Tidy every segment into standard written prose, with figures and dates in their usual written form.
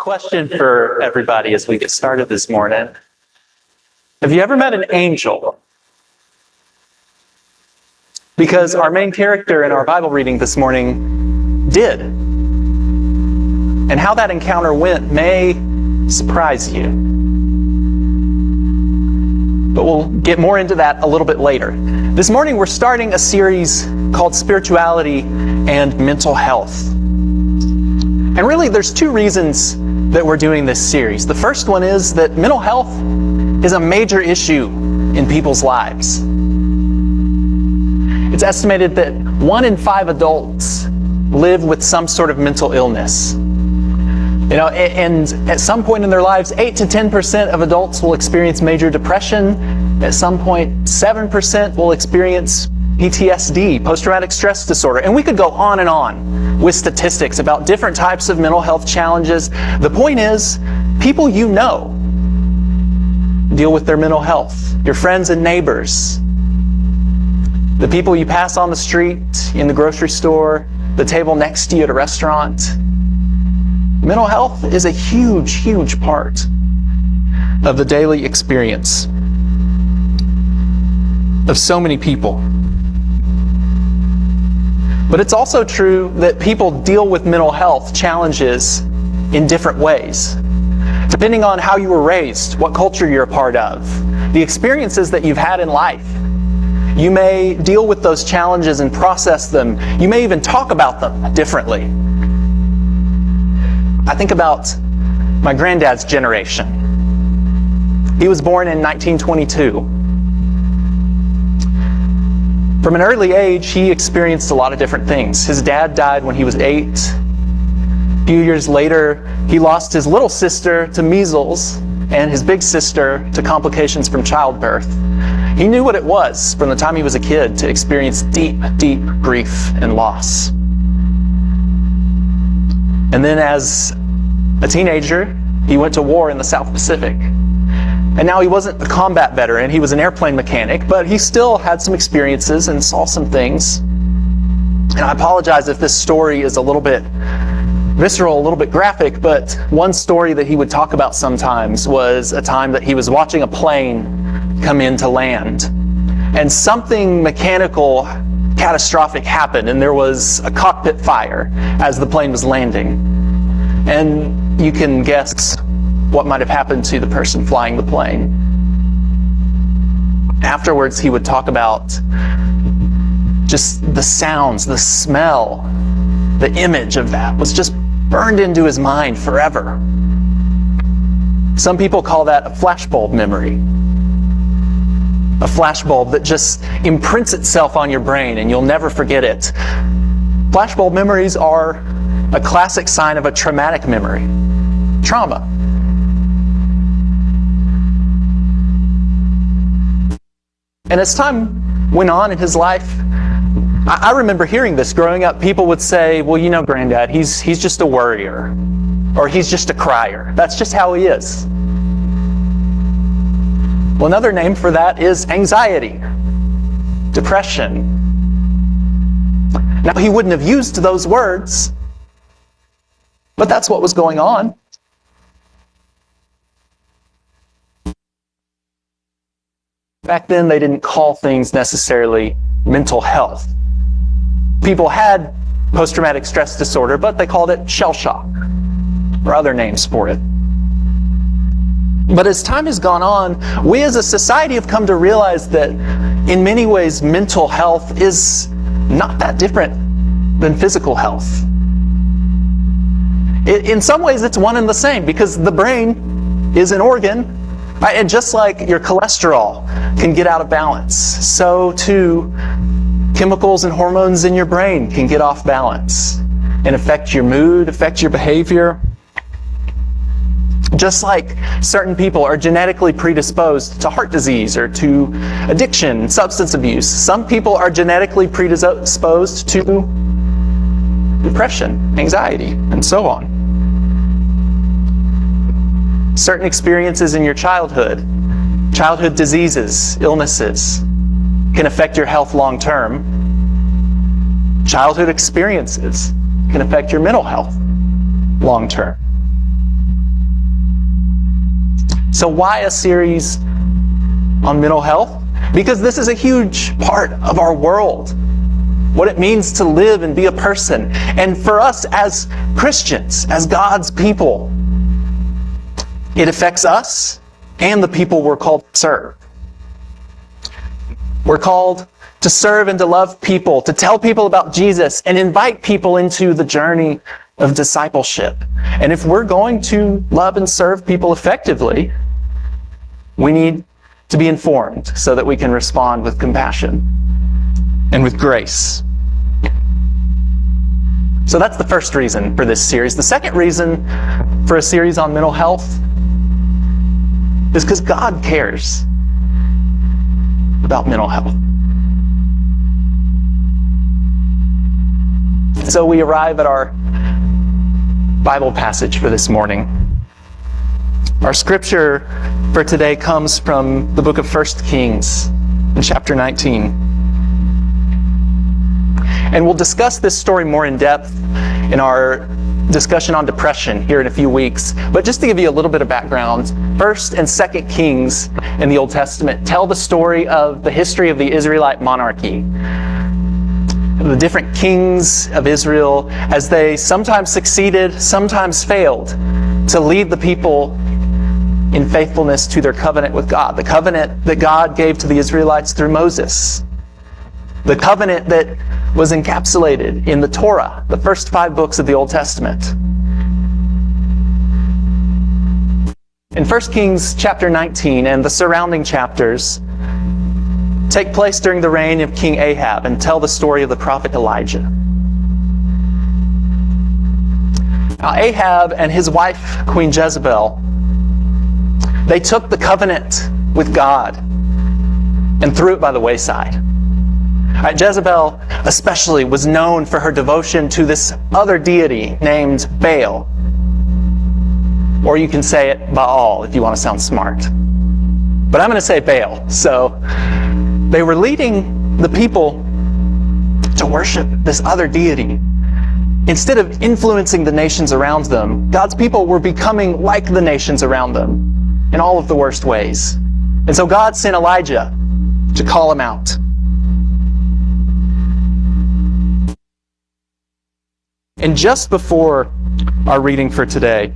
Question for everybody as we get started this morning. Have you ever met an angel? Because our main character in our Bible reading this morning did. And how that encounter went may surprise you. But we'll get more into that a little bit later. This morning we're starting a series called Spirituality and Mental Health. And really there's two reasons that we're doing this series. The first one is that mental health is a major issue in people's lives. It's estimated that 1 in 5 adults live with some sort of mental illness. And at some point in their lives, 8 to 10% of adults will experience major depression. At some point, 7% will experience PTSD, post-traumatic stress disorder. And we could go on with statistics about different types of mental health challenges. The point is, people you know deal with their mental health. Your friends and neighbors. The people you pass on the street, in the grocery store, the table next to you at a restaurant. Mental health is a huge, huge part of the daily experience of so many people. But it's also true that people deal with mental health challenges in different ways. Depending on how you were raised, what culture you're a part of, the experiences that you've had in life, you may deal with those challenges and process them. You may even talk about them differently. I think about my granddad's generation. He was born in 1922. From an early age, he experienced a lot of different things. His dad died when he was 8. A few years later, he lost his little sister to measles and his big sister to complications from childbirth. He knew what it was from the time he was a kid to experience deep, deep grief and loss. And then as a teenager, he went to war in the South Pacific. And now he wasn't a combat veteran, he was an airplane mechanic, but he still had some experiences and saw some things. And I apologize if this story is a little bit visceral, a little bit graphic, but one story that he would talk about sometimes was a time that he was watching a plane come in to land. And something mechanical, catastrophic happened, and there was a cockpit fire as the plane was landing. And you can guess what might have happened to the person flying the plane. Afterwards, he would talk about just the sounds, the smell, the image of that was just burned into his mind forever. Some people call that a flashbulb memory. A flashbulb that just imprints itself on your brain and you'll never forget it. Flashbulb memories are a classic sign of a traumatic memory. Trauma. And as time went on in his life, I remember hearing this growing up. People would say, well, you know, Granddad, he's just a worrier. Or he's just a crier. That's just how he is. Well, another name for that is anxiety, depression. Now, he wouldn't have used those words, but that's what was going on. Back then, they didn't call things necessarily mental health. People had post-traumatic stress disorder, but they called it shell shock, or other names for it. But as time has gone on, we as a society have come to realize that in many ways, mental health is not that different than physical health. In some ways, it's one and the same, because the brain is an organ. Right? And just like your cholesterol can get out of balance, so too chemicals and hormones in your brain can get off balance and affect your mood, affect your behavior. Just like certain people are genetically predisposed to heart disease or to addiction, substance abuse, some people are genetically predisposed to depression, anxiety, and so on. Certain experiences in your childhood diseases, illnesses, can affect your health long term. Childhood experiences can affect your mental health long term. So why a series on mental health? Because this is a huge part of our world. What it means to live and be a person. And for us as Christians, as God's people, it affects us and the people we're called to serve. We're called to serve and to love people, to tell people about Jesus and invite people into the journey of discipleship. And if we're going to love and serve people effectively, we need to be informed so that we can respond with compassion and with grace. So that's the first reason for this series. The second reason for a series on mental health is because God cares about mental health. So we arrive at our Bible passage for this morning. Our scripture for today comes from the book of 1 Kings in chapter 19. And we'll discuss this story more in depth in our discussion on depression here in a few weeks. But just to give you a little bit of background, 1st and 2nd Kings in the Old Testament tell the story of the history of the Israelite monarchy. The different kings of Israel, as they sometimes succeeded, sometimes failed to lead the people in faithfulness to their covenant with God. The covenant that God gave to the Israelites through Moses. The covenant that was encapsulated in the Torah, the first 5 books of the Old Testament. In 1 Kings chapter 19 and the surrounding chapters take place during the reign of King Ahab and tell the story of the prophet Elijah. Now, Ahab and his wife, Queen Jezebel, they took the covenant with God and threw it by the wayside. Jezebel especially was known for her devotion to this other deity named Baal. Or you can say it Baal if you want to sound smart. But I'm going to say Baal. So they were leading the people to worship this other deity. Instead of influencing the nations around them, God's people were becoming like the nations around them in all of the worst ways. And so God sent Elijah to call them out. And just before our reading for today,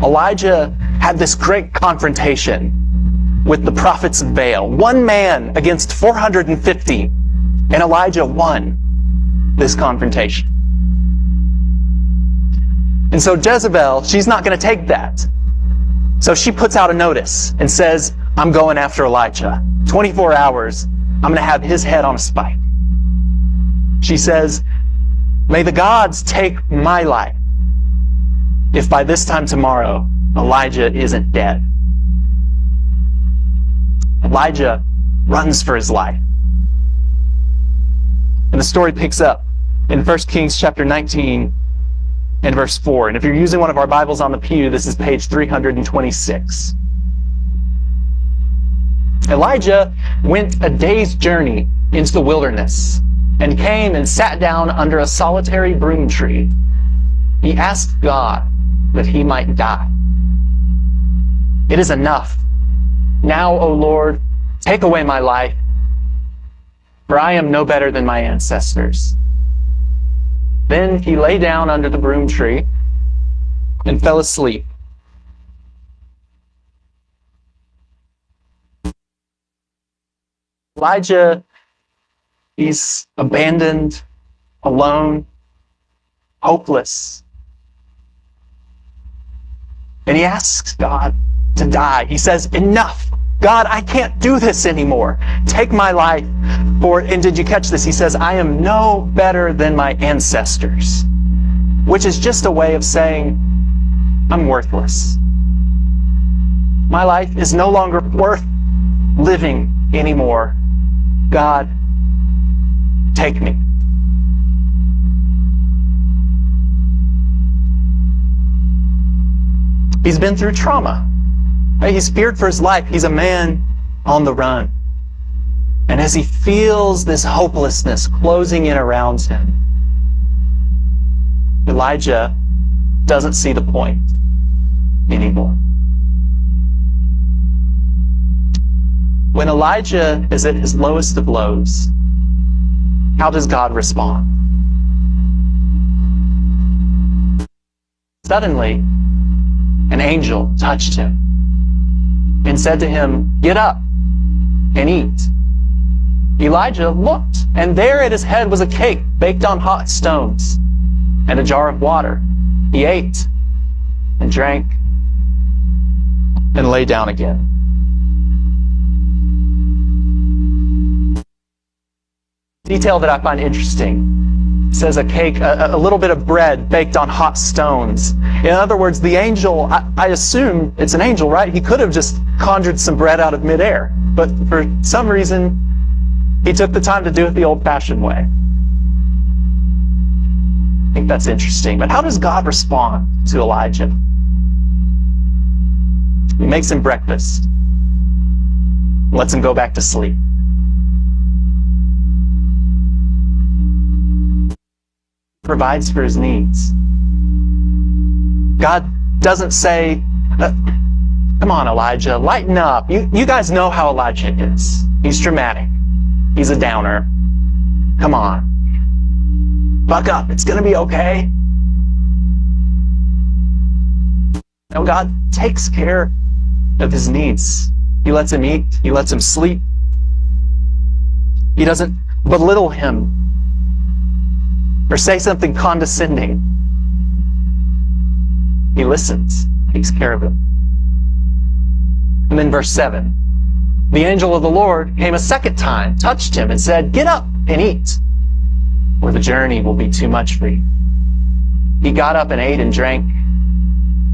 Elijah had this great confrontation with the prophets of Baal. One man against 450. And Elijah won this confrontation. And so Jezebel, she's not going to take that. So she puts out a notice and says, I'm going after Elijah. 24 hours, I'm going to have his head on a spike. She says, may the gods take my life if by this time tomorrow Elijah isn't dead. Elijah runs for his life. And the story picks up in 1 Kings chapter 19 and verse 4. And if you're using one of our Bibles on the pew, this is page 326. Elijah went a day's journey into the wilderness and came and sat down under a solitary broom tree. He asked God that he might die. It is enough. Now, O Lord, take away my life, for I am no better than my ancestors. Then he lay down under the broom tree and fell asleep. Elijah, he's abandoned, alone, hopeless. And he asks God to die. He says, enough. God, I can't do this anymore. Take my life. And did you catch this? He says, I am no better than my ancestors. Which is just a way of saying, I'm worthless. My life is no longer worth living anymore. God, take me. He's been through trauma. He's feared for his life. He's a man on the run. And as he feels this hopelessness closing in around him, Elijah doesn't see the point anymore. When Elijah is at his lowest of lows, how does God respond? Suddenly, an angel touched him and said to him, "Get up and eat." Elijah looked, and there at his head was a cake baked on hot stones and a jar of water. He ate and drank and lay down again. Detail that I find interesting. It says a cake, a little bit of bread baked on hot stones. In other words, the angel, I assume it's an angel, right? He could have just conjured some bread out of midair. But for some reason, he took the time to do it the old-fashioned way. I think that's interesting. But how does God respond to Elijah? He makes him breakfast, lets him go back to sleep. Provides for his needs. God doesn't say, "Come on, Elijah, lighten up. You guys know how Elijah is. He's dramatic. He's a downer. Come on. Buck up. It's going to be okay." No, God takes care of his needs. He lets him eat. He lets him sleep. He doesn't belittle him or say something condescending. He listens, takes care of him. And then verse 7, the angel of the Lord came a second time, touched him, and said, "Get up and eat, or the journey will be too much for you." He got up and ate and drank.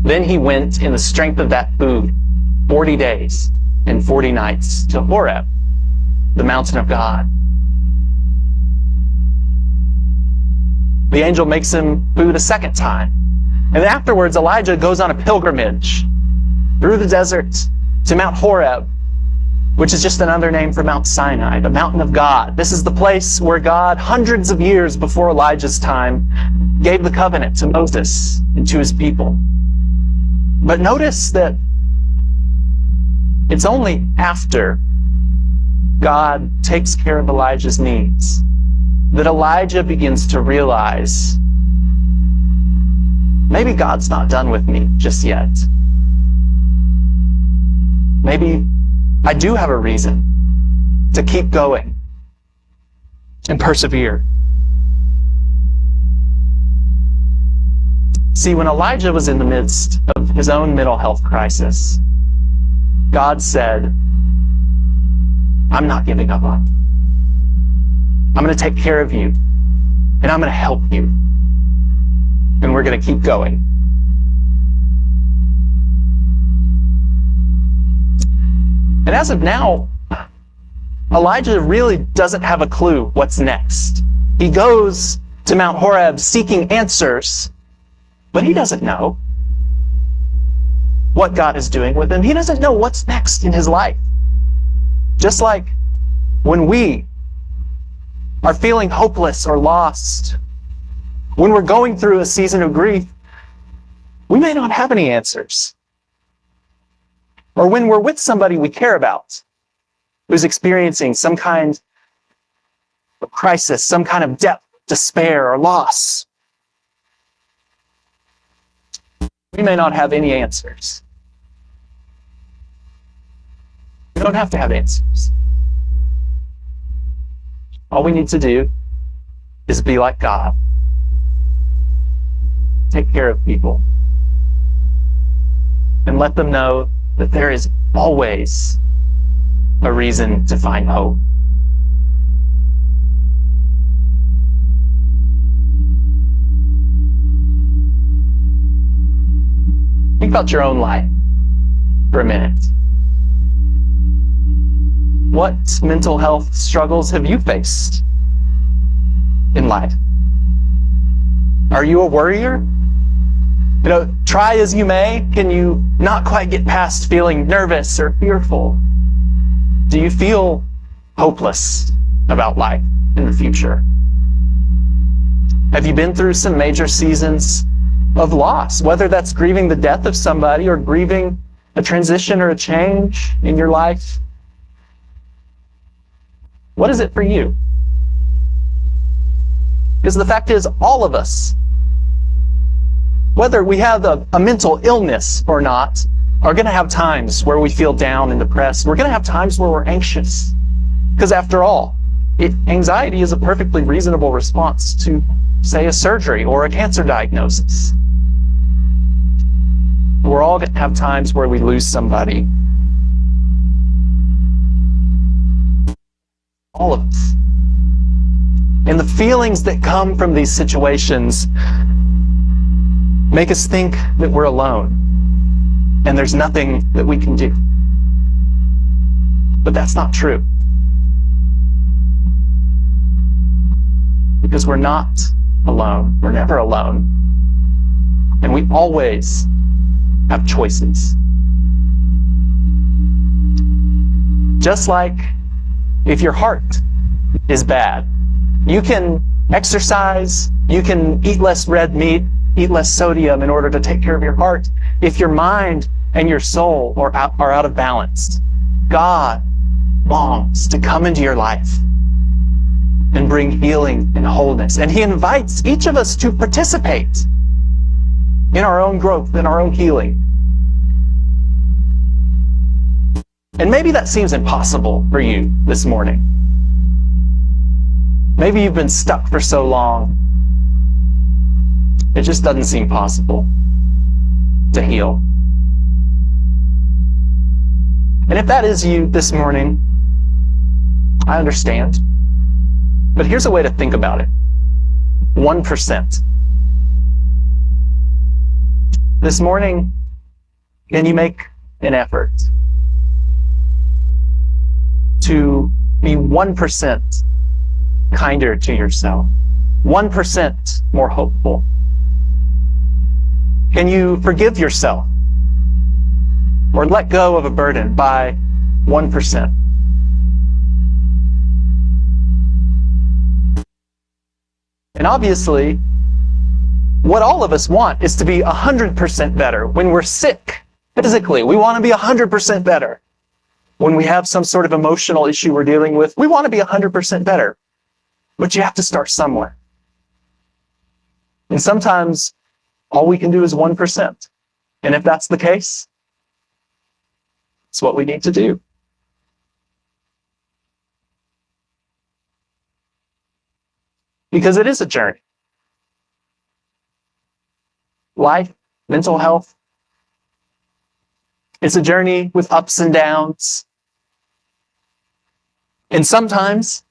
Then he went in the strength of that food 40 days and 40 nights to Horeb, the mountain of God. The angel makes him food a second time. And afterwards, Elijah goes on a pilgrimage through the desert to Mount Horeb, which is just another name for Mount Sinai, the mountain of God. This is the place where God, hundreds of years before Elijah's time, gave the covenant to Moses and to his people. But notice that it's only after God takes care of Elijah's needs that Elijah begins to realize, maybe God's not done with me just yet. Maybe I do have a reason to keep going and persevere. See, when Elijah was in the midst of his own mental health crisis, God said, "I'm not giving up on you. I'm going to take care of you, and I'm going to help you, and we're going to keep going." And as of now, Elijah really doesn't have a clue what's next. He goes to Mount Horeb seeking answers, but he doesn't know what God is doing with him. He doesn't know what's next in his life. Just like when we are feeling hopeless or lost, when we're going through a season of grief, we may not have any answers. Or when we're with somebody we care about who's experiencing some kind of crisis, some kind of depth, despair, or loss, we may not have any answers. We don't have to have answers. All we need to do is be like God. Take care of people. And let them know that there is always a reason to find hope. Think about your own life for a minute. What mental health struggles have you faced in life? Are you a worrier? Try as you may, can you not quite get past feeling nervous or fearful? Do you feel hopeless about life in the future? Have you been through some major seasons of loss, whether that's grieving the death of somebody or grieving a transition or a change in your life? What is it for you? Because the fact is, all of us, whether we have a mental illness or not, are going to have times where we feel down and depressed. We're going to have times where we're anxious. Because after all, anxiety is a perfectly reasonable response to, say, a surgery or a cancer diagnosis. We're all going to have times where we lose somebody. All of us. And the feelings that come from these situations make us think that we're alone and there's nothing that we can do. But that's not true. Because we're not alone. We're never alone. And we always have choices. Just like if your heart is bad, you can exercise, you can eat less red meat, eat less sodium in order to take care of your heart. If your mind and your soul are out of balance, God longs to come into your life and bring healing and wholeness. And He invites each of us to participate in our own growth, in our own healing. And maybe that seems impossible for you this morning. Maybe you've been stuck for so long, it just doesn't seem possible to heal. And if that is you this morning, I understand. But here's a way to think about it. 1%. This morning, can you make an effort to be 1% kinder to yourself? 1% more hopeful? Can you forgive yourself or let go of a burden by 1%? And obviously, what all of us want is to be 100% better. When we're sick physically, we want to be 100% better. When we have some sort of emotional issue we're dealing with, we want to be 100% better. But you have to start somewhere. And sometimes all we can do is 1%. And if that's the case, it's what we need to do. Because it is a journey. Life, mental health, it's a journey with ups and downs. And sometimes,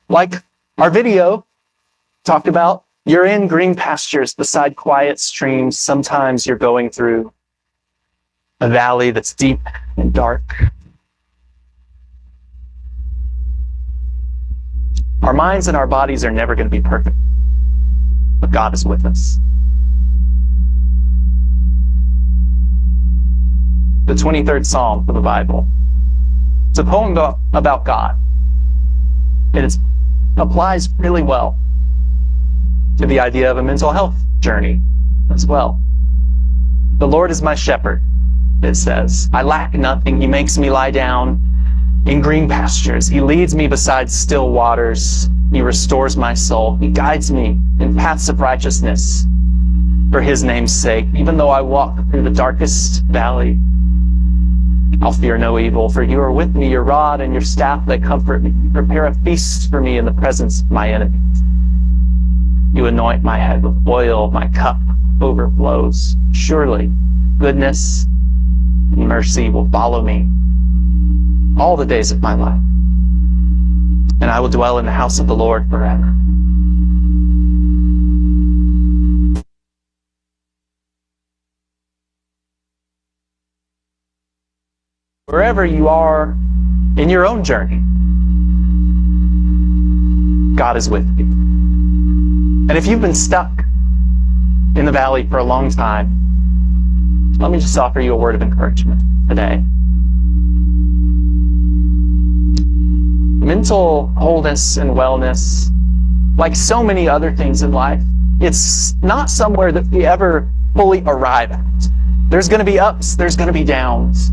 like our video talked about, you're in green pastures beside quiet streams. Sometimes you're going through a valley that's deep and dark. Our minds and our bodies are never going to be perfect, but God is with us. The 23rd Psalm of the Bible. It's a poem about God. And it applies really well to the idea of a mental health journey as well. The Lord is my shepherd, it says. I lack nothing. He makes me lie down in green pastures. He leads me beside still waters. He restores my soul. He guides me in paths of righteousness for His name's sake. Even though I walk through the darkest valley, I'll fear no evil, for you are with me. Your rod and your staff, they comfort me. You prepare a feast for me in the presence of my enemies. You anoint my head with oil. My cup overflows. Surely goodness and mercy will follow me all the days of my life, and I will dwell in the house of the Lord forever. Wherever you are in your own journey, God is with you. And if you've been stuck in the valley for a long time, let me just offer you a word of encouragement today. Mental wholeness and wellness, like so many other things in life, it's not somewhere that we ever fully arrive at. There's going to be ups, there's going to be downs.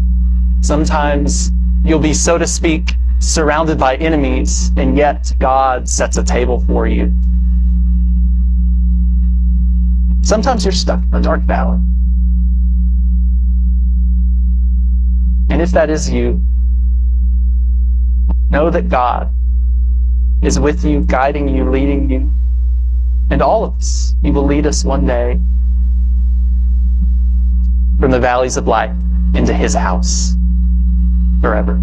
Sometimes you'll be, so to speak, surrounded by enemies, and yet God sets a table for you. Sometimes you're stuck in a dark valley. And if that is you, know that God is with you, guiding you, leading you, and all of us. He will lead us one day from the valleys of life into his house forever.